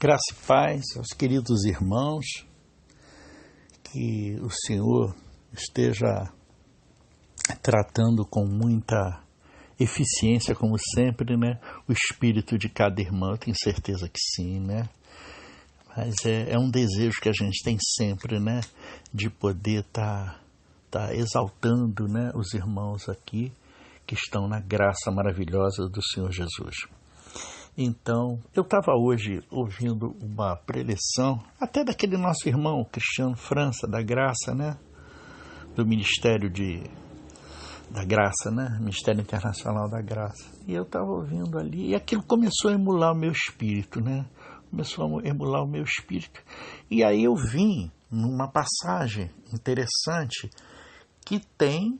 Graça e paz aos queridos irmãos, que o Senhor esteja tratando com muita eficiência, como sempre, né? O espírito de cada irmão, eu tenho certeza que sim, né? Mas é um desejo que a gente tem sempre, né? De poder tá exaltando, né? Os irmãos aqui que estão na graça maravilhosa do Senhor Jesus. Então, eu estava hoje ouvindo uma preleção, até daquele nosso irmão Cristiano França, da Graça, né? Do Ministério da Graça, né? Ministério Internacional da Graça. E eu estava ouvindo ali, e aquilo começou a emular o meu espírito, né? Começou a emular o meu espírito. E aí eu vim numa passagem interessante que tem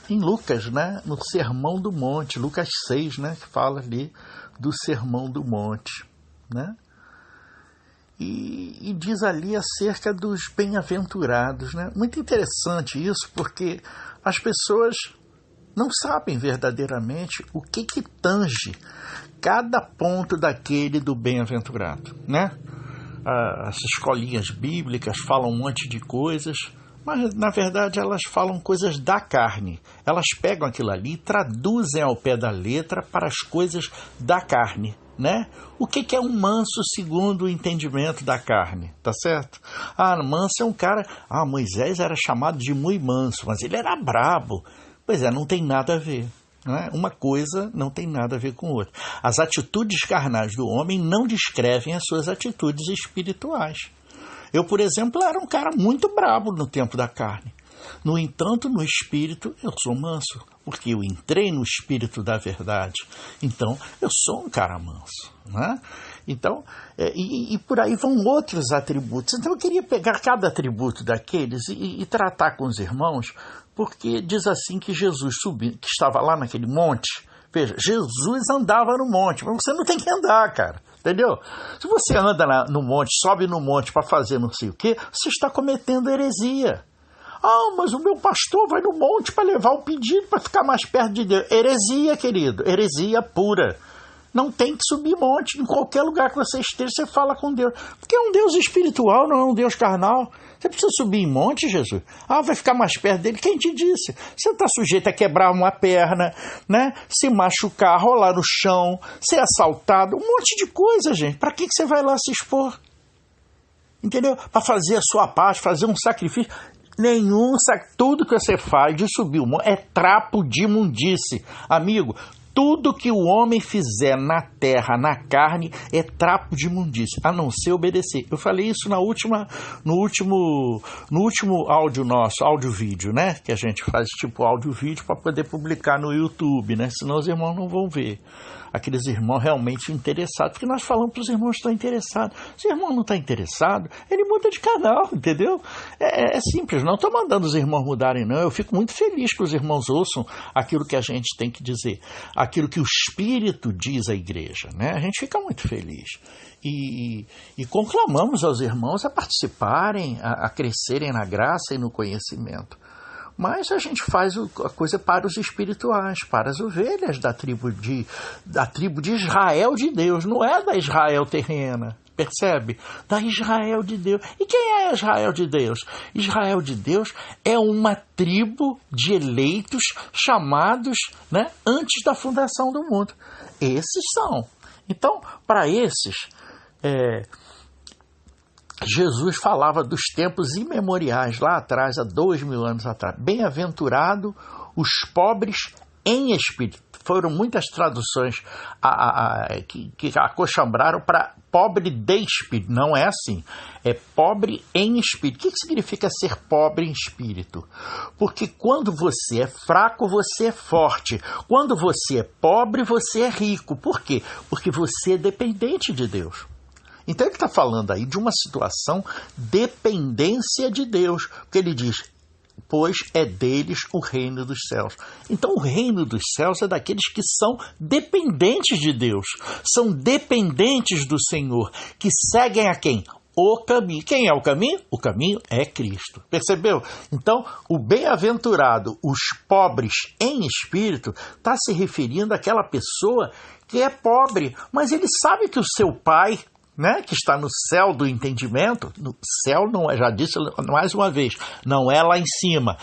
em Lucas, né? No Sermão do Monte, Lucas 6, né? Que fala ali do Sermão do Monte, né? E diz ali acerca dos bem-aventurados, né? Muito interessante isso, porque as pessoas não sabem verdadeiramente o que tange cada ponto daquele do bem-aventurado, né? As escolinhas bíblicas falam um monte de coisas, mas, na verdade, elas falam coisas da carne. Elas pegam aquilo ali e traduzem ao pé da letra para as coisas da carne, né? O que é um manso segundo o entendimento da carne, tá certo? Manso é um cara... Moisés era chamado de muito manso, mas ele era brabo. Pois é, não tem nada a ver, né? Uma coisa não tem nada a ver com outra. As atitudes carnais do homem não descrevem as suas atitudes espirituais. Eu, por exemplo, era um cara muito brabo no tempo da carne. No entanto, no espírito, eu sou manso, porque eu entrei no espírito da verdade. Então, eu sou um cara manso, né? Então, e por aí vão outros atributos. Então, eu queria pegar cada atributo daqueles e tratar com os irmãos, porque diz assim que Jesus subiu, que estava lá naquele monte. Veja, Jesus andava no monte, mas você não tem que andar, cara. Entendeu? Se você anda no monte, sobe no monte para fazer não sei o quê, você está cometendo heresia. Mas o meu pastor vai no monte para levar o pedido para ficar mais perto de Deus. Heresia, querido, heresia pura. Não tem que subir monte. Em qualquer lugar que você esteja, você fala com Deus. Porque é um Deus espiritual, não é um Deus carnal. Você precisa subir em monte, Jesus? Vai ficar mais perto dele? Quem te disse? Você está sujeito a quebrar uma perna, né? Se machucar, rolar no chão, ser assaltado, um monte de coisa, gente. Para que você vai lá se expor? Entendeu? Para fazer a sua parte, fazer um sacrifício. Tudo que você faz de subir o monte é trapo de imundice. Amigo, tudo que o homem fizer na terra, na carne, é trapo de imundície, a não ser obedecer. Eu falei isso no último áudio nosso, áudio-vídeo, né? Que a gente faz tipo áudio-vídeo para poder publicar no YouTube, né? Senão os irmãos não vão ver. Aqueles irmãos realmente interessados, porque nós falamos para os irmãos que estão interessados. Se o irmão não está interessado, ele muda de canal, entendeu? É simples, não estou mandando os irmãos mudarem, não. Eu fico muito feliz que os irmãos ouçam aquilo que a gente tem que dizer, aquilo que o Espírito diz à igreja, né? A gente fica muito feliz. E conclamamos aos irmãos a participarem, a crescerem na graça e no conhecimento. Mas a gente faz a coisa para os espirituais, para as ovelhas da tribo de Israel de Deus, não é da Israel terrena, percebe? Da Israel de Deus. E quem é Israel de Deus? Israel de Deus é uma tribo de eleitos chamados, né, antes da fundação do mundo. Esses são. Então, para esses... Jesus falava dos tempos imemoriais, lá atrás, há 2000 anos atrás. Bem-aventurado os pobres em espírito. Foram muitas traduções que acochambraram para pobre de espírito. Não é assim. É pobre em espírito. O que significa ser pobre em espírito? Porque quando você é fraco, você é forte. Quando você é pobre, você é rico. Por quê? Porque você é dependente de Deus. Então ele está falando aí de uma situação dependência de Deus, porque ele diz, pois é deles o reino dos céus. Então o reino dos céus é daqueles que são dependentes de Deus, são dependentes do Senhor, que seguem a quem? o caminho. Quem é o caminho? O caminho é Cristo. Percebeu? Então, o bem-aventurado, os pobres em espírito, está se referindo àquela pessoa que é pobre, mas ele sabe que o seu pai, né, que está no céu do entendimento, no céu não é, já disse mais uma vez, não é lá em cima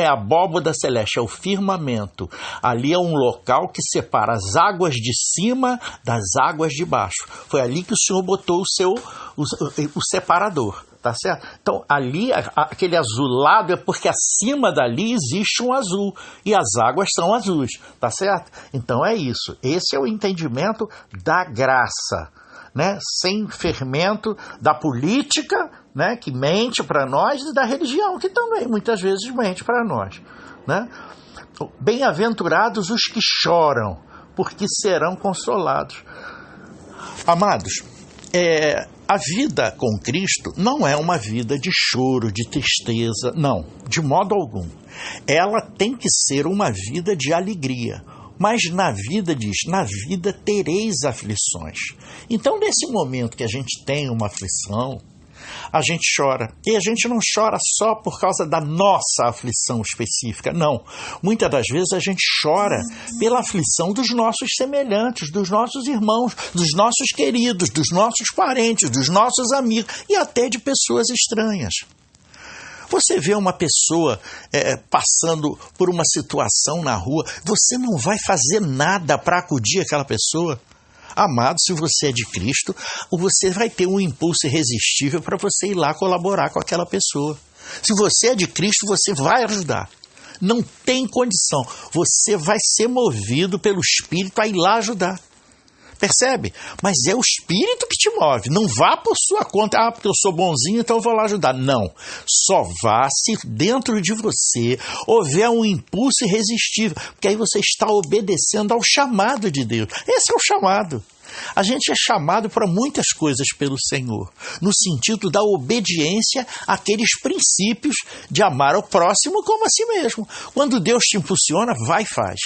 é a abóboda celeste, é o firmamento, ali é um local que separa as águas de cima das águas de baixo, foi ali que o Senhor botou o separador, tá certo? Então ali, aquele azulado é porque acima dali existe um azul, e as águas são azuis, tá certo? Então é isso, esse é o entendimento da graça, né, sem fermento da política, né, que mente para nós, e da religião, que também muitas vezes mente para nós, né? Bem-aventurados os que choram, porque serão consolados. Amados, a vida com Cristo não é uma vida de choro, de tristeza, não, de modo algum. Ela tem que ser uma vida de alegria. Mas na vida diz, na vida tereis aflições. Então, nesse momento que a gente tem uma aflição, a gente chora. E a gente não chora só por causa da nossa aflição específica, não. Muitas das vezes a gente chora pela aflição dos nossos semelhantes, dos nossos irmãos, dos nossos queridos, dos nossos parentes, dos nossos amigos e até de pessoas estranhas. Você vê uma pessoa passando por uma situação na rua, você não vai fazer nada para acudir aquela pessoa? Amado, se você é de Cristo, você vai ter um impulso irresistível para você ir lá colaborar com aquela pessoa. Se você é de Cristo, você vai ajudar. Não tem condição. Você vai ser movido pelo Espírito a ir lá ajudar. Percebe? Mas é o Espírito que te move. Não vá por sua conta. Porque eu sou bonzinho, então eu vou lá ajudar. Não. Só vá se dentro de você houver um impulso irresistível. Porque aí você está obedecendo ao chamado de Deus. Esse é o chamado. A gente é chamado para muitas coisas pelo Senhor, no sentido da obediência àqueles princípios de amar ao próximo como a si mesmo. Quando Deus te impulsiona, vai e faz.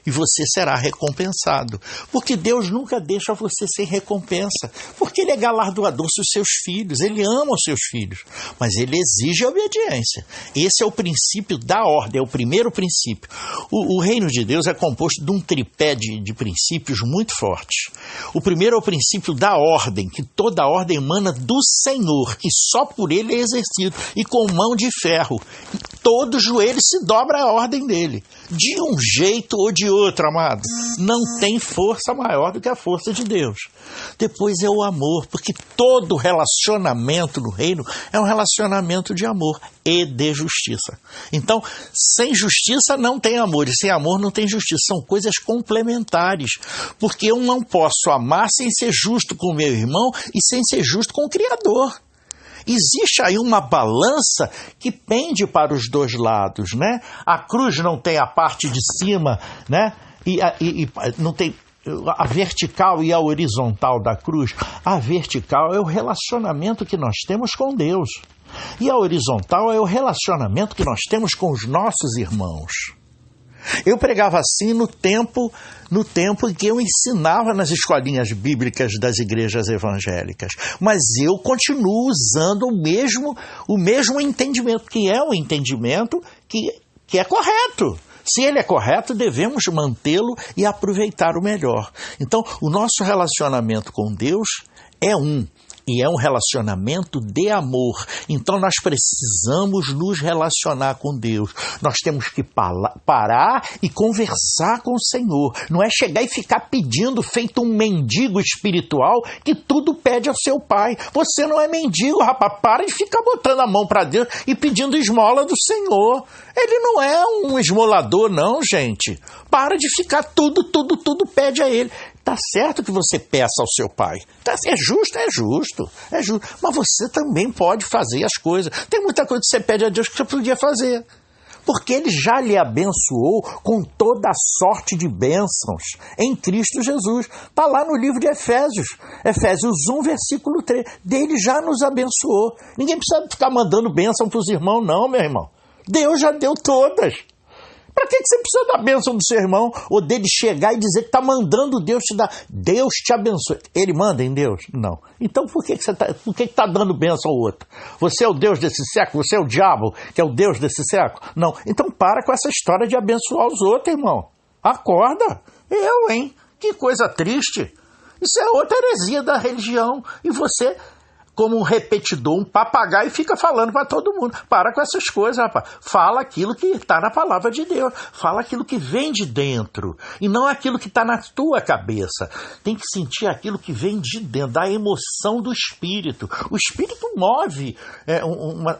E você será recompensado. Porque Deus nunca deixa você sem recompensa. Porque Ele é galardoador dos seus filhos. Ele ama os seus filhos. Mas Ele exige a obediência. Esse é o princípio da ordem. É o primeiro princípio. O reino de Deus é composto de um tripé de princípios muito fortes. O primeiro é o princípio da ordem. Que toda ordem emana do Senhor. E só por Ele é exercido. E com mão de ferro. E todo joelho se dobra à ordem dele. De um jeito ou de outro, amado. Não tem força maior do que a força de Deus. Depois é o amor, porque todo relacionamento no reino é um relacionamento de amor e de justiça. Então, sem justiça não tem amor, e sem amor não tem justiça. São coisas complementares, porque eu não posso amar sem ser justo com o meu irmão e sem ser justo com o Criador. Existe aí uma balança que pende para os dois lados, né? A cruz não tem a parte de cima, né? E não tem a vertical e a horizontal da cruz. A vertical é o relacionamento que nós temos com Deus. E a horizontal é o relacionamento que nós temos com os nossos irmãos. Eu pregava assim no tempo em que eu ensinava nas escolinhas bíblicas das igrejas evangélicas. Mas eu continuo usando o mesmo entendimento, que é um entendimento que é correto. Se ele é correto, devemos mantê-lo e aproveitar o melhor. Então, o nosso relacionamento com Deus é e é um relacionamento de amor. Então nós precisamos nos relacionar com Deus. Nós temos que parar e conversar com o Senhor. Não é chegar e ficar pedindo, feito um mendigo espiritual, que tudo pede ao seu pai. Você não é mendigo, rapaz. Para de ficar botando a mão para Deus e pedindo esmola do Senhor. Ele não é um esmolador, não, gente. Para de ficar tudo pede a Ele. Tá certo que você peça ao seu pai. É justo. Mas você também pode fazer as coisas. Tem muita coisa que você pede a Deus que você podia fazer. Porque Ele já lhe abençoou com toda a sorte de bênçãos em Cristo Jesus. Está lá no livro de Efésios. Efésios 1, versículo 3. Dele já nos abençoou. Ninguém precisa ficar mandando bênção para os irmãos, não, meu irmão. Deus já deu todas. Para que você precisa da bênção do seu irmão ou dele chegar e dizer que está mandando Deus te dar? Deus te abençoe. Ele manda em Deus? Não. Então por que você está dando bênção ao outro? Você é o Deus desse século? Você é o diabo que é o Deus desse século? Não. Então para com essa história de abençoar os outros, irmão. Acorda. Hein? Que coisa triste. Isso é outra heresia da religião. E você, como um repetidor, um papagaio, fica falando para todo mundo. Para com essas coisas, rapaz. Fala aquilo que está na palavra de Deus. Fala aquilo que vem de dentro. E não aquilo que está na tua cabeça. Tem que sentir aquilo que vem de dentro, da emoção do Espírito. O Espírito move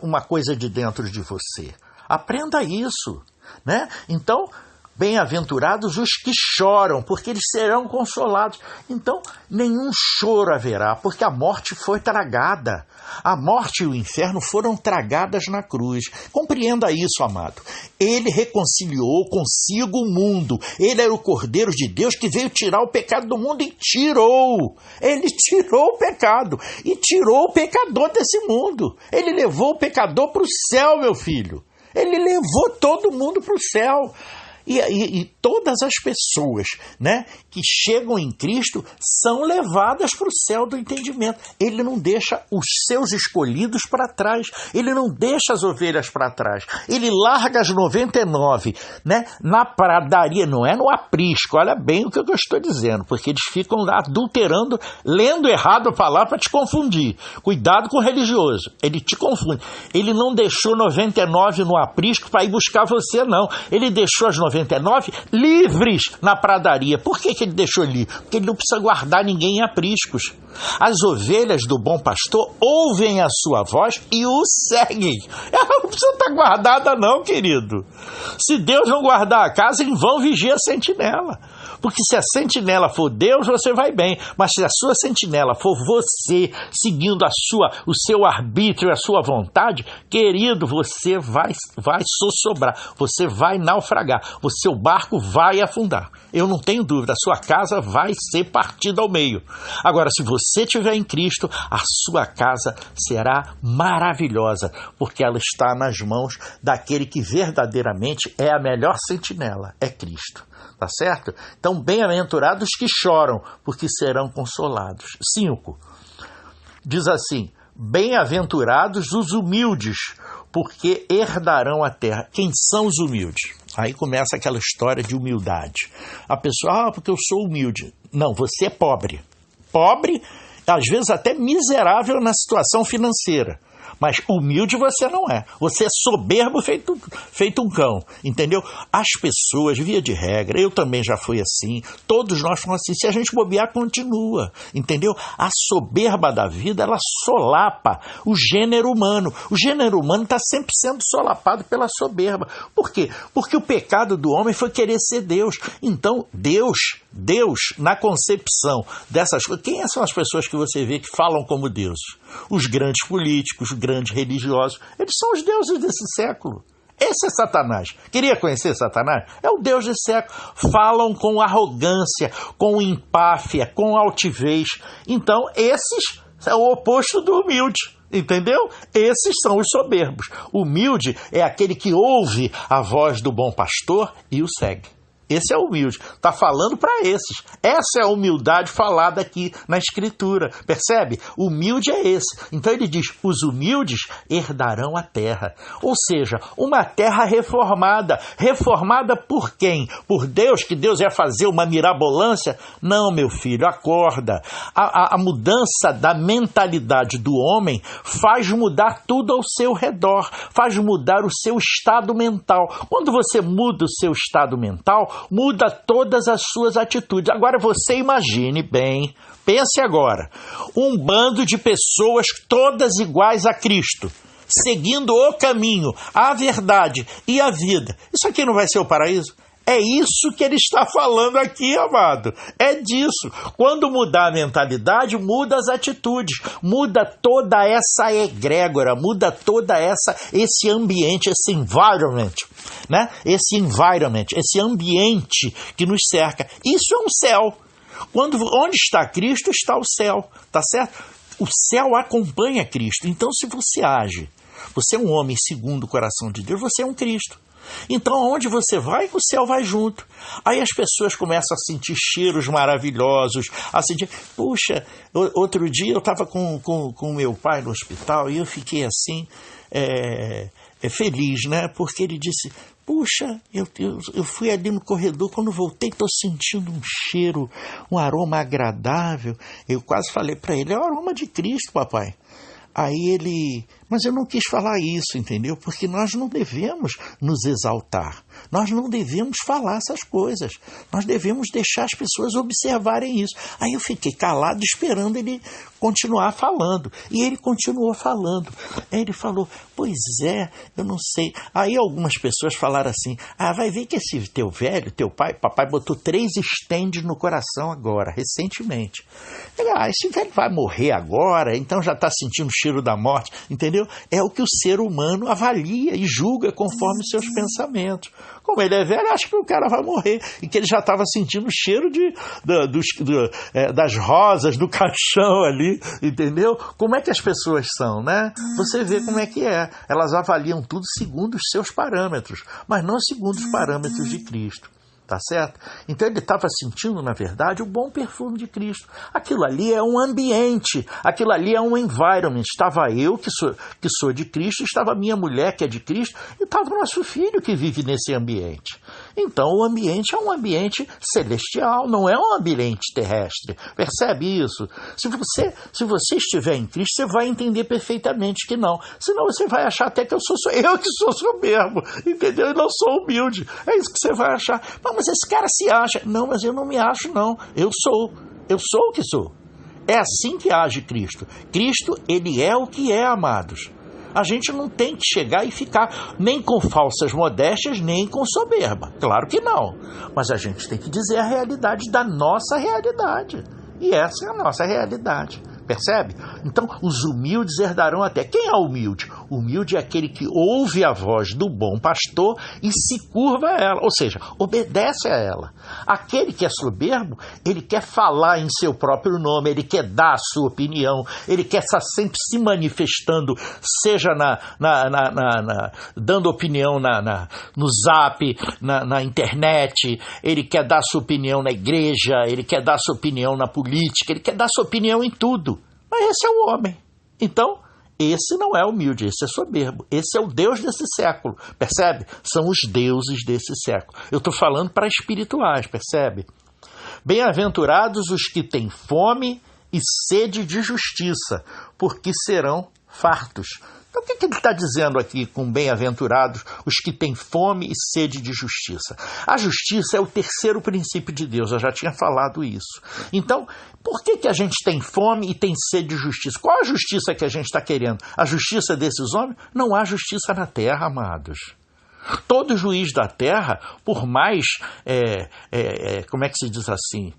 uma coisa de dentro de você. Aprenda isso, né? Então, bem-aventurados os que choram, porque eles serão consolados. Então, nenhum choro haverá, porque a morte foi tragada. A morte e o inferno foram tragadas na cruz. Compreenda isso, amado. Ele reconciliou consigo o mundo. Ele era o Cordeiro de Deus que veio tirar o pecado do mundo e tirou. Ele tirou o pecado e tirou o pecador desse mundo. Ele levou o pecador para o céu, meu filho. Ele levou todo mundo para o céu. E todas as pessoas, né, que chegam em Cristo são levadas para o céu do entendimento. Ele não deixa os seus escolhidos para trás. Ele não deixa as ovelhas para trás. Ele larga as 99, né, na pradaria, não é no aprisco. Olha bem o que eu estou dizendo, porque eles ficam lá adulterando, lendo errado a palavra para te confundir. Cuidado com o religioso. Ele te confunde. Ele não deixou 99 no aprisco para ir buscar você, não. Ele deixou as 99 livres na pradaria. Por que ele deixou livre? Porque ele não precisa guardar ninguém em apriscos. As ovelhas do bom pastor ouvem a sua voz e o seguem. Ela não precisa estar guardada não, querido. Se Deus não guardar a casa, em vão vigia a sentinela. Porque se a sentinela for Deus, você vai bem. Mas se a sua sentinela for você, seguindo o seu arbítrio, a sua vontade, querido, você vai sossobrar. Você vai naufragar. O seu barco vai afundar. Eu não tenho dúvida, a sua casa vai ser partida ao meio. Agora, se você estiver em Cristo, a sua casa será maravilhosa, porque ela está nas mãos daquele que verdadeiramente é a melhor sentinela, é Cristo. Tá certo? Então, bem-aventurados que choram, porque serão consolados. 5. Diz assim: bem-aventurados os humildes, porque herdarão a terra. Quem são os humildes? Aí começa aquela história de humildade. A pessoa, porque eu sou humilde. Não, você é pobre. Pobre, às vezes até miserável na situação financeira. Mas humilde você não é. Você é soberbo feito um cão, entendeu? As pessoas, via de regra, eu também já fui assim, todos nós fomos assim. Se a gente bobear, continua, entendeu? A soberba da vida, ela solapa o gênero humano. O gênero humano está sempre sendo solapado pela soberba. Por quê? Porque o pecado do homem foi querer ser Deus. Então, Deus, na concepção dessas coisas, quem são as pessoas que você vê que falam como deuses? Os grandes políticos, os grandes religiosos, eles são os deuses desse século. Esse é Satanás. Queria conhecer Satanás? É o Deus desse século. Falam com arrogância, com empáfia, com altivez. Então, esses são o oposto do humilde. Entendeu? Esses são os soberbos. Humilde é aquele que ouve a voz do bom pastor e o segue. Esse é humilde. Está falando para esses. Essa é a humildade falada aqui na Escritura. Percebe? Humilde é esse. Então ele diz, os humildes herdarão a terra. Ou seja, uma terra reformada. Reformada por quem? Por Deus, que Deus ia fazer uma mirabolância? Não, meu filho, acorda. A mudança da mentalidade do homem faz mudar tudo ao seu redor. Faz mudar o seu estado mental. Quando você muda o seu estado mental, muda todas as suas atitudes. Agora você imagine bem, pense agora, um bando de pessoas todas iguais a Cristo, seguindo o caminho, a verdade e a vida. Isso aqui não vai ser o paraíso? É isso que ele está falando aqui, amado. É disso. Quando mudar a mentalidade, muda as atitudes, muda toda essa egrégora, muda toda esse ambiente, esse environment, né? Esse ambiente que nos cerca. Isso é um céu. Onde está Cristo, está o céu, tá certo? O céu acompanha Cristo. Então, se você age, você é um homem segundo o coração de Deus, você é um Cristo. Então, aonde você vai, o céu vai junto. Aí as pessoas começam a sentir cheiros maravilhosos, a sentir... Puxa, outro dia eu estava com meu pai no hospital e eu fiquei assim, feliz, né? Porque ele disse... Puxa, eu fui ali no corredor, quando voltei estou sentindo um cheiro, um aroma agradável. Eu quase falei para ele, é o aroma de Cristo, papai. Aí ele... Mas eu não quis falar isso, entendeu? Porque nós não devemos nos exaltar. Nós não devemos falar essas coisas. Nós devemos deixar as pessoas observarem isso. Aí eu fiquei calado esperando ele continuar falando. E ele continuou falando. Aí ele falou, pois é, eu não sei. Aí algumas pessoas falaram assim, vai ver que esse teu velho, teu pai, papai botou 3 stents no coração agora, recentemente. Ele, esse velho vai morrer agora, então já está sentindo o cheiro da morte, entendeu? É o que o ser humano avalia e julga conforme os seus pensamentos. Como ele é velho, acha que o cara vai morrer e que ele já estava sentindo o cheiro das rosas, do caixão ali, entendeu? Como é que as pessoas são, né? Você vê como é que é. Elas avaliam tudo segundo os seus parâmetros, mas não segundo os parâmetros de Cristo. Tá certo? Então ele estava sentindo, na verdade, o bom perfume de Cristo. Aquilo ali é um ambiente, aquilo ali é um environment. Estava eu, que sou de Cristo, estava minha mulher, que é de Cristo, e estava o nosso filho que vive nesse ambiente. Então o ambiente é um ambiente celestial, não é um ambiente terrestre. Percebe isso? Se você estiver em Cristo, você vai entender perfeitamente que não. Senão você vai achar até que eu que sou soberbo, entendeu? Eu não sou humilde. É isso que você vai achar. Mas esse cara se acha. Não, mas eu não me acho, não. Eu sou o que sou. É assim que age Cristo. Cristo, ele é o que é, amados. A gente não tem que chegar e ficar nem com falsas modéstias, nem com soberba. Claro que não. Mas a gente tem que dizer a realidade da nossa realidade. E essa é a nossa realidade. Percebe? Então, os humildes herdarão a terra. Quem é humilde? Humilde é aquele que ouve a voz do bom pastor e se curva a ela, ou seja, obedece a ela. Aquele que é soberbo, ele quer falar em seu próprio nome, ele quer dar a sua opinião, ele quer estar sempre se manifestando, seja dando opinião no Zap, na internet, ele quer dar a sua opinião na igreja, ele quer dar a sua opinião na política, ele quer dar a sua opinião em tudo. Mas esse é o homem. Então, esse não é humilde, esse é soberbo. Esse é o Deus desse século, percebe? São os deuses desse século. Eu estou falando para espirituais, percebe? Bem-aventurados os que têm fome e sede de justiça, porque serão fartos. Então, o que ele está dizendo aqui com bem-aventurados os que têm fome e sede de justiça? A justiça é o terceiro princípio de Deus, eu já tinha falado isso. Então, por que a gente tem fome e tem sede de justiça? Qual a justiça que a gente está querendo? A justiça desses homens? Não há justiça na terra, amados. Todo juiz da terra, por mais, como é que se diz assim...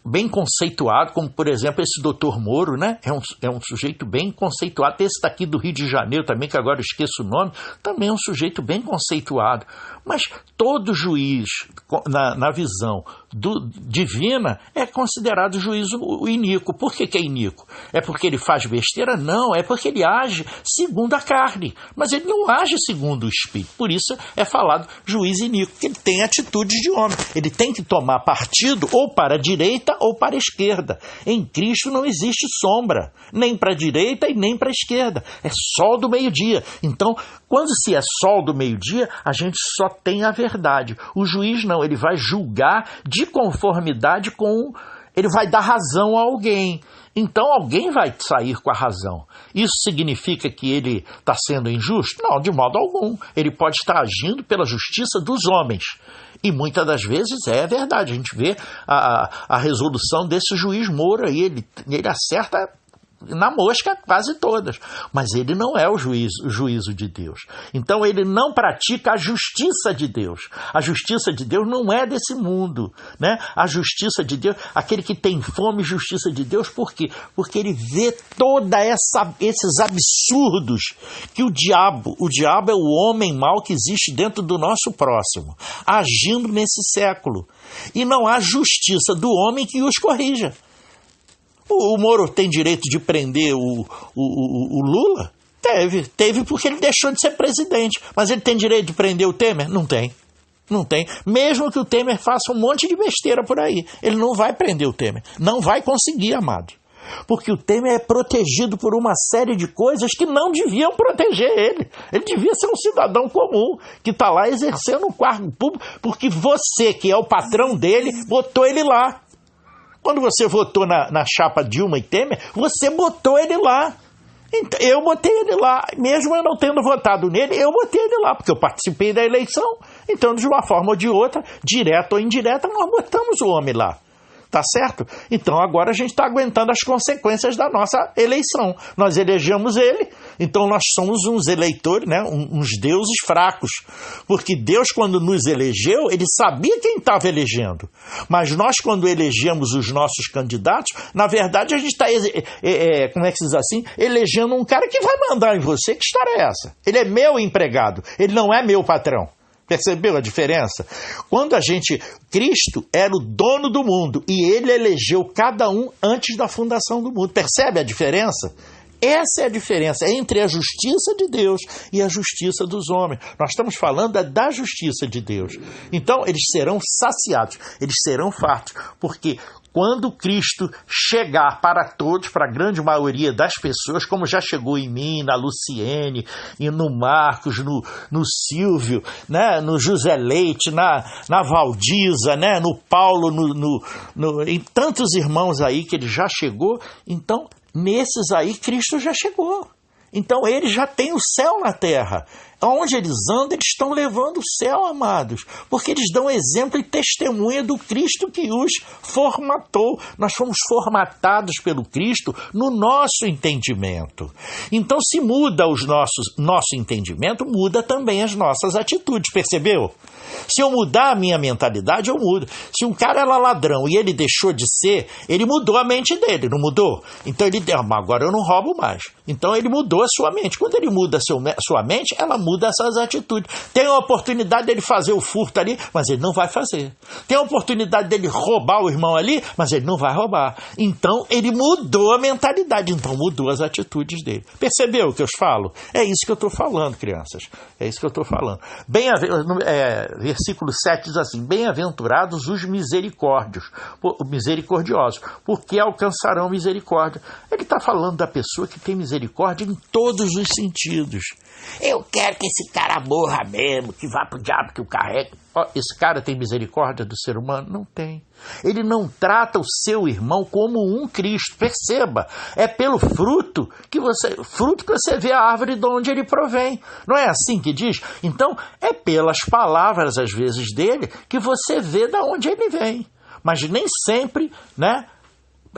bem conceituado, como por exemplo esse doutor Moro, né? É um sujeito bem conceituado. Esse daqui do Rio de Janeiro também, que agora eu esqueço o nome, também é um sujeito bem conceituado. Mas todo juiz, na visão divina, é considerado juízo iníquo. Por que é iníquo? É porque ele faz besteira? Não, é porque ele age segundo a carne. Mas ele não age segundo o Espírito. Por isso é falado juiz iníquo, porque ele tem atitudes de homem. Ele tem que tomar partido ou para a direita ou para a esquerda. Em Cristo não existe sombra, nem para a direita e nem para a esquerda. É sol do meio-dia. Então, quando se é sol do meio-dia, a gente só tem a verdade. O juiz não, ele vai julgar de conformidade com... Ele vai dar razão a alguém. Então alguém vai sair com a razão. Isso significa que ele está sendo injusto? Não, de modo algum. Ele pode estar agindo pela justiça dos homens. E muitas das vezes é verdade. A gente vê a resolução desse juiz Moro e ele acerta na mosca quase todas. Mas ele não é o juízo de Deus. Então ele não pratica a justiça de Deus. A justiça de Deus não é desse mundo, né? A justiça de Deus, aquele que tem fome, justiça de Deus, por quê? Porque ele vê esses absurdos que o diabo é o homem mau que existe dentro do nosso próximo, agindo nesse século. E não há justiça do homem que os corrija. O Moro tem direito de prender o Lula? Teve porque ele deixou de ser presidente. Mas ele tem direito de prender o Temer? Não tem. Não tem. Mesmo que o Temer faça um monte de besteira por aí, ele não vai prender o Temer. Não vai conseguir, amado. Porque o Temer é protegido por uma série de coisas que não deviam proteger ele. Ele devia ser um cidadão comum, que está lá exercendo um cargo público, porque você, que é o patrão dele, botou ele lá. Quando você votou na chapa Dilma e Temer, você botou ele lá. Então, eu botei ele lá, mesmo eu não tendo votado nele, eu botei ele lá, porque eu participei da eleição. Então, de uma forma ou de outra, direta ou indireta, nós botamos o homem lá. Tá certo? Então agora a gente está aguentando as consequências da nossa eleição. Nós elegemos ele, então nós somos uns eleitores, né? Uns deuses fracos. Porque Deus, quando nos elegeu, ele sabia quem estava elegendo. Mas nós, quando elegemos os nossos candidatos, na verdade a gente está, como é que se diz assim? Elegendo um cara que vai mandar em você. Que história é essa? Ele é meu empregado, ele não é meu patrão. Percebeu a diferença? Quando Cristo era o dono do mundo e ele elegeu cada um antes da fundação do mundo. Percebe a diferença? Essa é a diferença entre a justiça de Deus e a justiça dos homens. Nós estamos falando da justiça de Deus. Então, eles serão saciados, eles serão fartos, porque quando Cristo chegar para todos, para a grande maioria das pessoas, como já chegou em mim, na Luciene, e no Marcos, no Silvio, né, no José Leite, na Valdiza, né, no Paulo, em tantos irmãos aí que ele já chegou, então nesses aí Cristo já chegou. Então eles já têm o céu na terra. Onde eles andam, eles estão levando o céu, amados. Porque eles dão exemplo e testemunha do Cristo que os formatou. Nós fomos formatados pelo Cristo no nosso entendimento. Então, se muda nosso entendimento, muda também as nossas atitudes, percebeu? Se eu mudar a minha mentalidade, eu mudo. Se um cara era ladrão e ele deixou de ser, ele mudou a mente dele, não mudou? Então ele deu, agora eu não roubo mais. Então ele mudou a sua mente. Quando ele muda a sua mente, ela muda essas atitudes. Tem a oportunidade dele fazer o furto ali, mas ele não vai fazer. Tem a oportunidade dele roubar o irmão ali, mas ele não vai roubar. Então ele mudou a mentalidade, então mudou as atitudes dele. Percebeu o que eu falo? É isso que eu estou falando, crianças. É isso que eu estou falando. Versículo 7 diz assim: bem-aventurados os misericordiosos, porque alcançarão misericórdia. Ele está falando da pessoa que tem misericórdia em todos os sentidos. Eu quero que esse cara morra mesmo, que vá para o diabo que o carregue. Esse cara tem misericórdia do ser humano? Não tem. Ele não trata o seu irmão como um Cristo. Perceba, é pelo fruto que você vê a árvore de onde ele provém. Não é assim que diz? Então, é pelas palavras, às vezes, dele, que você vê de onde ele vem. Mas nem sempre, né?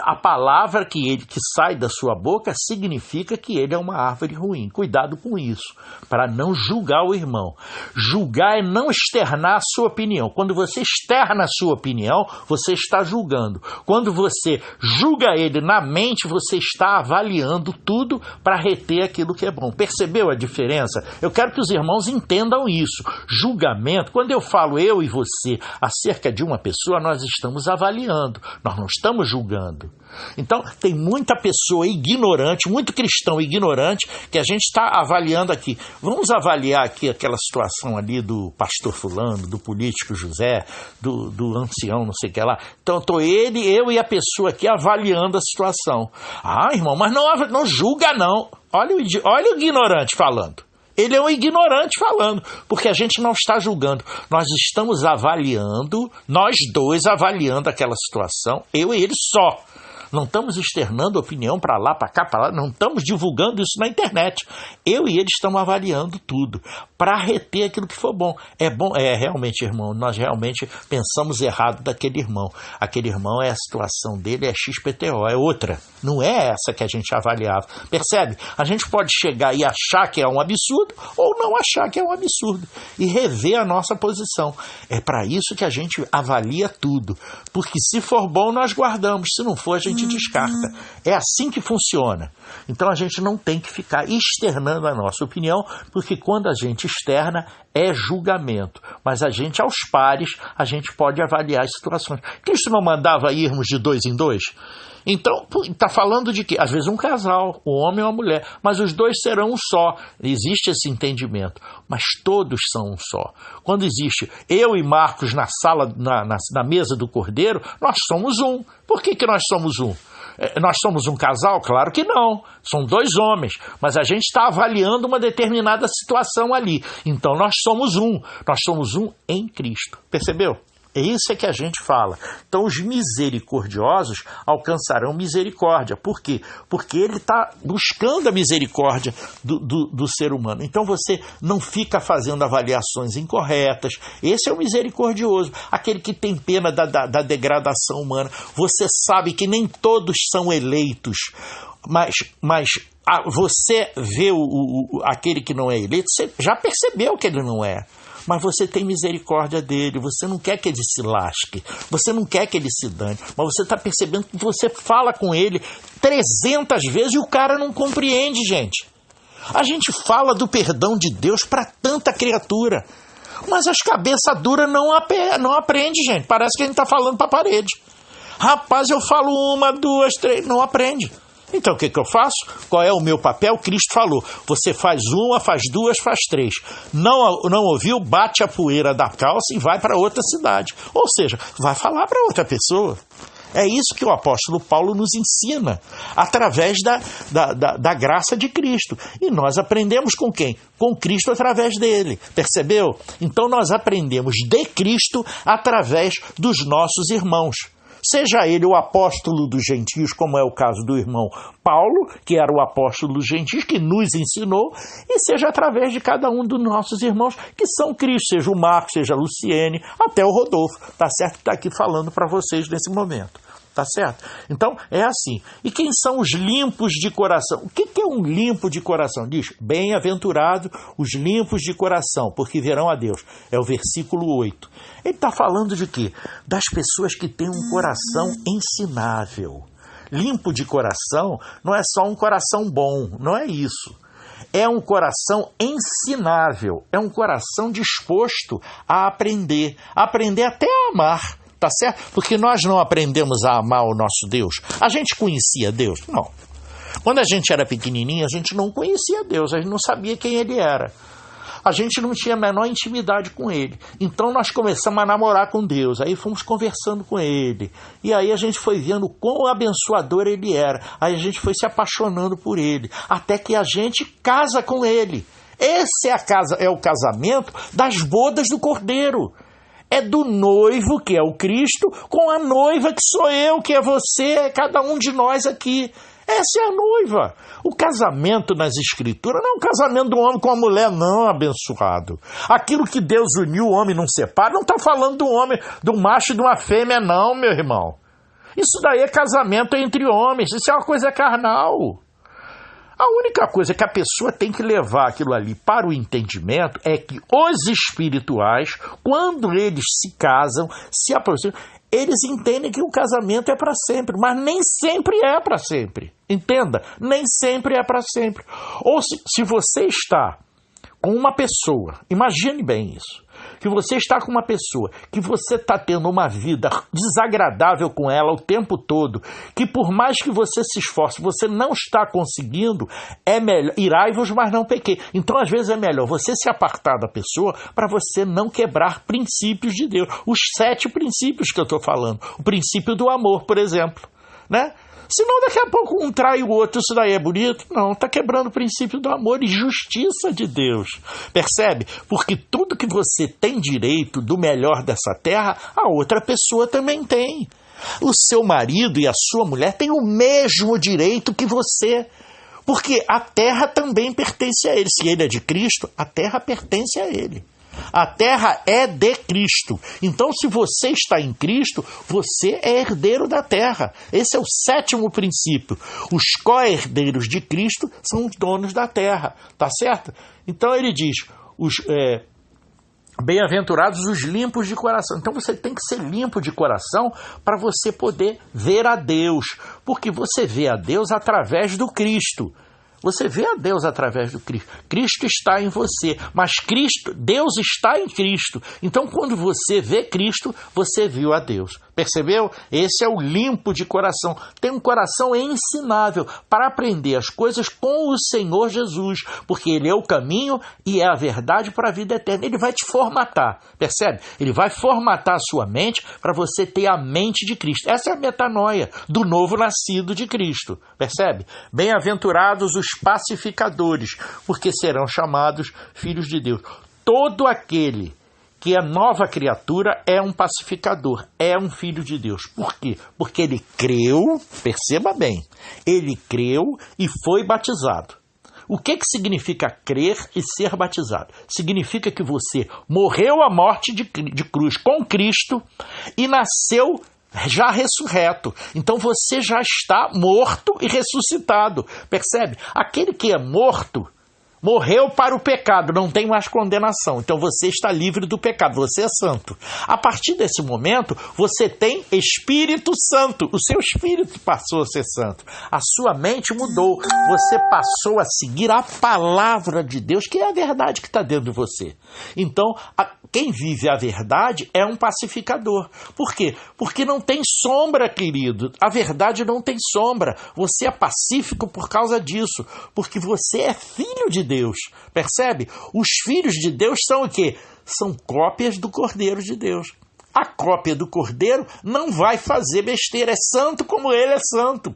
A palavra que sai da sua boca significa que ele é uma árvore ruim. Cuidado com isso, para não julgar o irmão. Julgar é não externar a sua opinião. Quando você externa a sua opinião, você está julgando. Quando você julga ele na mente, você está avaliando tudo para reter aquilo que é bom. Percebeu a diferença? Eu quero que os irmãos entendam isso. Julgamento, quando eu falo eu e você acerca de uma pessoa, nós estamos avaliando, nós não estamos julgando. Então, tem muita pessoa ignorante, muito cristão ignorante, que a gente está avaliando aqui. Vamos avaliar aqui aquela situação ali do pastor fulano, do político José, do ancião, não sei o que lá. Então, estou eu e a pessoa aqui avaliando a situação. Ah, irmão, mas não julga não. Olha o ignorante falando. Ele é um ignorante falando, porque a gente não está julgando. Nós estamos avaliando, nós dois avaliando aquela situação, eu e ele só. Não estamos externando opinião para lá, para cá, para lá. Não estamos divulgando isso na internet. Eu e ele estamos avaliando tudo para reter aquilo que for bom. Realmente, irmão, nós realmente pensamos errado daquele irmão. Aquele irmão, a situação dele é XPTO, é outra. Não é essa que a gente avaliava. Percebe? A gente pode chegar e achar que é um absurdo ou não achar que é um absurdo. E rever a nossa posição. É para isso que a gente avalia tudo. Porque se for bom, nós guardamos. Se não for, a gente descarta. É assim que funciona. Então a gente não tem que ficar externando a nossa opinião, porque quando a gente externa, é julgamento. Mas a gente, aos pares, a gente pode avaliar as situações. Cristo não mandava irmos de 2 em 2? Então, está falando de quê? Às vezes um casal, um homem e uma mulher, mas os dois serão um só. Existe esse entendimento, mas todos são um só. Quando existe eu e Marcos na sala, na mesa do Cordeiro, nós somos um. Por que nós somos um? Nós somos um casal? Claro que não. São 2 homens, mas a gente está avaliando uma determinada situação ali. Então nós somos um. Nós somos um em Cristo. Percebeu? É isso que a gente fala. Então os misericordiosos alcançarão misericórdia. Por quê? Porque ele está buscando a misericórdia do ser humano. Então você não fica fazendo avaliações incorretas. Esse é o misericordioso, aquele que tem pena da degradação humana. Você sabe que nem todos são eleitos, mas você vê aquele que não é eleito, você já percebeu que ele não é. Mas você tem misericórdia dele, você não quer que ele se lasque, você não quer que ele se dane, mas você está percebendo que você fala com ele 300 vezes e o cara não compreende, gente. A gente fala do perdão de Deus para tanta criatura, mas as cabeças duras não aprendem, gente. Parece que a gente está falando para a parede. Rapaz, eu falo 1, 2, 3, não aprende. Então, o que eu faço? Qual é o meu papel? Cristo falou, você faz 1, faz 2, faz 3. Não ouviu? Bate a poeira da calça e vai para outra cidade. Ou seja, vai falar para outra pessoa. É isso que o apóstolo Paulo nos ensina, através da graça de Cristo. E nós aprendemos com quem? Com Cristo através dele. Percebeu? Então nós aprendemos de Cristo através dos nossos irmãos. Seja ele o apóstolo dos gentios, como é o caso do irmão Paulo, que era o apóstolo dos gentios, que nos ensinou, e seja através de cada um dos nossos irmãos, que são Cristo, seja o Marcos, seja a Luciene, até o Rodolfo, tá certo? Que está aqui falando para vocês nesse momento. Tá certo? Então, é assim. E quem são os limpos de coração? O que é um limpo de coração? Diz, bem-aventurado os limpos de coração, porque verão a Deus. É o versículo 8. Ele está falando de quê? Das pessoas que têm um coração ensinável. Limpo de coração não é só um coração bom, não é isso. É um coração ensinável, é um coração disposto a aprender até a amar. Tá certo? Porque nós não aprendemos a amar o nosso Deus. A gente conhecia Deus? Não. Quando a gente era pequenininho, a gente não conhecia Deus, a gente não sabia quem ele era. A gente não tinha a menor intimidade com ele. Então nós começamos a namorar com Deus, aí fomos conversando com ele. E aí a gente foi vendo quão abençoador ele era. Aí a gente foi se apaixonando por ele, até que a gente casa com ele. Esse é o casamento das bodas do Cordeiro. É do noivo, que é o Cristo, com a noiva, que sou eu, que é você, é cada um de nós aqui. Essa é a noiva. O casamento nas Escrituras não é um casamento do homem com a mulher, não, abençoado. Aquilo que Deus uniu, o homem não separa, não está falando do homem, do macho e de uma fêmea, não, meu irmão. Isso daí é casamento entre homens, isso é uma coisa carnal. A única coisa que a pessoa tem que levar aquilo ali para o entendimento é que os espirituais, quando eles se casam, se aproximam, eles entendem que o casamento é para sempre, mas nem sempre é para sempre. Entenda, nem sempre é para sempre. Ou se você está com uma pessoa, imagine bem isso, que você está com uma pessoa, que você está tendo uma vida desagradável com ela o tempo todo, que por mais que você se esforce, você não está conseguindo, é melhor, irai-vos, mas não pequei. Então, às vezes, é melhor você se apartar da pessoa para você não quebrar princípios de Deus. Os 7 princípios que eu estou falando. O princípio do amor, por exemplo, né? Senão daqui a pouco um trai o outro, isso daí é bonito? Não, está quebrando o princípio do amor e justiça de Deus. Percebe? Porque tudo que você tem direito do melhor dessa terra, a outra pessoa também tem. O seu marido e a sua mulher têm o mesmo direito que você. Porque a terra também pertence a ele. Se ele é de Cristo, a terra pertence a ele. A terra é de Cristo. Então, se você está em Cristo, você é herdeiro da terra. Esse é o 7º princípio. Os co-herdeiros de Cristo são os donos da terra. Tá certo? Então, ele diz, bem-aventurados os limpos de coração. Então, você tem que ser limpo de coração para você poder ver a Deus. Porque você vê a Deus através do Cristo. Você vê a Deus através do Cristo. Cristo está em você, mas Deus está em Cristo. Então, quando você vê Cristo, você viu a Deus. Percebeu? Esse é o limpo de coração. Tem um coração ensinável para aprender as coisas com o Senhor Jesus, porque Ele é o caminho e é a verdade para a vida eterna. Ele vai te formatar, percebe? Ele vai formatar a sua mente para você ter a mente de Cristo. Essa é a metanoia do novo nascido de Cristo, percebe? Bem-aventurados os pacificadores, porque serão chamados filhos de Deus. Todo aquele que é nova criatura é um pacificador, é um filho de Deus. Por quê? Porque ele creu, perceba bem, ele creu e foi batizado. O que significa crer e ser batizado? Significa que você morreu a morte de cruz com Cristo e nasceu já ressurreto. Então você já está morto e ressuscitado. Percebe? Aquele que é morto morreu para o pecado, não tem mais condenação. Então você está livre do pecado, você é santo. A partir desse momento, você tem Espírito Santo. O seu espírito passou a ser santo. A sua mente mudou. Você passou a seguir a palavra de Deus, que é a verdade que está dentro de você. Então, quem vive a verdade é um pacificador. Por quê? Porque não tem sombra, querido. A verdade não tem sombra. Você é pacífico por causa disso. Porque você é filho de Deus, percebe? Os filhos de Deus são o quê? São cópias do Cordeiro de Deus. A cópia do Cordeiro não vai fazer besteira, é santo como ele é santo.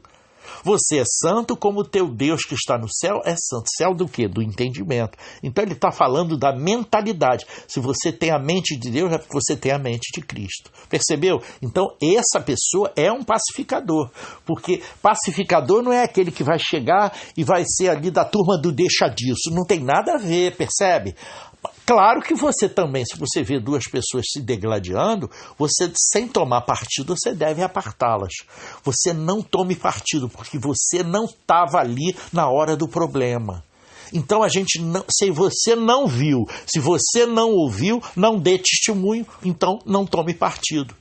Você é santo como o teu Deus que está no céu é santo. Céu do quê? Do entendimento. Então ele está falando da mentalidade. Se você tem a mente de Deus, é porque você tem a mente de Cristo. Percebeu? Então essa pessoa é um pacificador. Porque pacificador não é aquele que vai chegar e vai ser ali da turma do deixa disso. Não tem nada a ver, percebe? Claro que você também, se você vê duas pessoas se degladiando, você, sem tomar partido, você deve apartá-las. Você não tome partido, porque você não estava ali na hora do problema. Então, se você não viu, se você não ouviu, não dê testemunho, então não tome partido.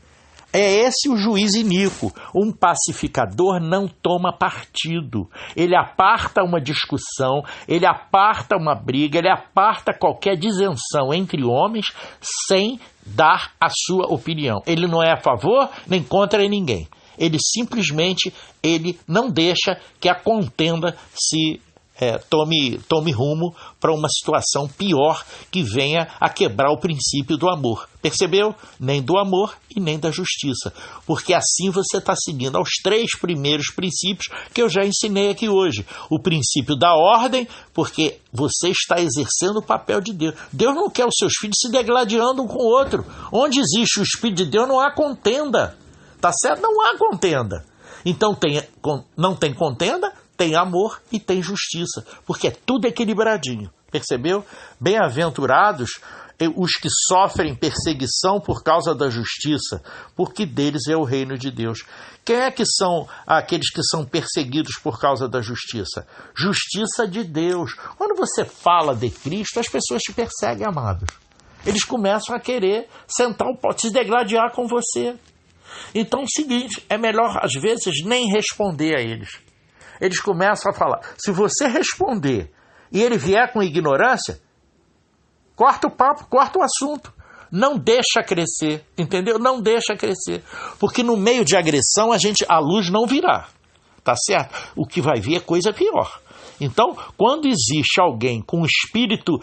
É esse o juiz iníquo. Um pacificador não toma partido. Ele aparta uma discussão, ele aparta uma briga, ele aparta qualquer disenção entre homens sem dar a sua opinião. Ele não é a favor nem contra ninguém. Ele simplesmente não deixa que a contenda se tome rumo para uma situação pior que venha a quebrar o princípio do amor. Percebeu? Nem do amor e nem da justiça. Porque assim você está seguindo aos 3 primeiros princípios que eu já ensinei aqui hoje. O princípio da ordem, porque você está exercendo o papel de Deus. Deus não quer os seus filhos se degladiando um com o outro. Onde existe o Espírito de Deus não há contenda. Tá certo? Não há contenda. Então não tem contenda, tem amor e tem justiça, porque é tudo equilibradinho, percebeu? Bem-aventurados os que sofrem perseguição por causa da justiça, porque deles é o reino de Deus. Quem é que são aqueles que são perseguidos por causa da justiça? Justiça de Deus. Quando você fala de Cristo, as pessoas te perseguem, amados. Eles começam a querer sentar o pote, se degladiar com você. Então é o seguinte, é melhor às vezes nem responder a eles. Eles começam a falar. Se você responder e ele vier com ignorância, corta o papo, corta o assunto. Não deixa crescer, entendeu? Não deixa crescer. Porque no meio de agressão a luz não virá, tá certo? O que vai vir é coisa pior. Então, quando existe alguém com espírito,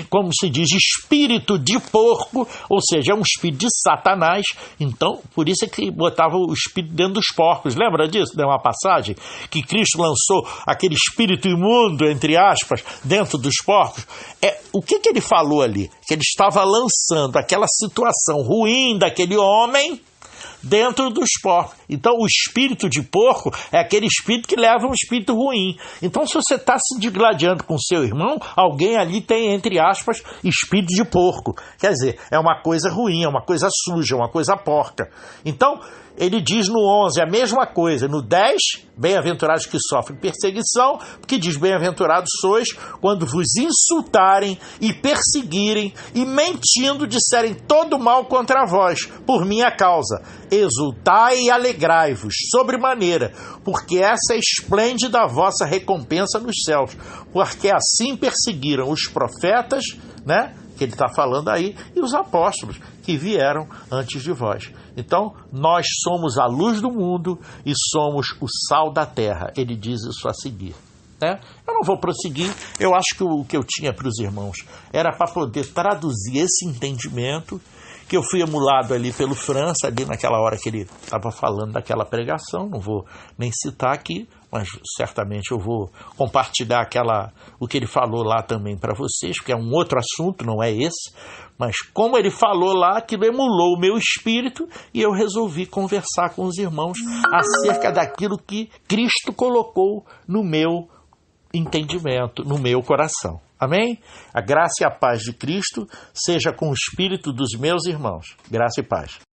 como se diz, espírito de porco, ou seja, é um espírito de Satanás, então, por isso é que botava o espírito dentro dos porcos. Lembra disso? Deu uma passagem que Cristo lançou aquele espírito imundo, entre aspas, dentro dos porcos. O que ele falou ali? Que ele estava lançando aquela situação ruim daquele homem dentro dos porcos. Então o espírito de porco é aquele espírito que leva um espírito ruim. Então se você está se digladiando com seu irmão, alguém ali tem, entre aspas, espírito de porco. Quer dizer, é uma coisa ruim, é uma coisa suja, é uma coisa porca. Então ele diz no 11 a mesma coisa. No 10, bem-aventurados que sofrem perseguição, porque diz, bem-aventurados sois quando vos insultarem e perseguirem e mentindo disserem todo mal contra vós, por minha causa. Exultai e alegrai-vos, sobremaneira, porque essa é esplêndida a vossa recompensa nos céus, porque assim perseguiram os profetas, né, que ele está falando aí, e os apóstolos que vieram antes de vós. Então, nós somos a luz do mundo e somos o sal da terra. Ele diz isso a seguir. Né? Eu não vou prosseguir, eu acho que o que eu tinha para os irmãos era para poder traduzir esse entendimento, que eu fui emulado ali pelo França, ali naquela hora que ele estava falando daquela pregação, não vou nem citar aqui, mas certamente eu vou compartilhar o que ele falou lá também para vocês, porque é um outro assunto, não é esse, mas como ele falou lá, aquilo emulou o meu espírito e eu resolvi conversar com os irmãos acerca daquilo que Cristo colocou no meu entendimento, no meu coração. Amém? A graça e a paz de Cristo seja com o espírito dos meus irmãos. Graça e paz.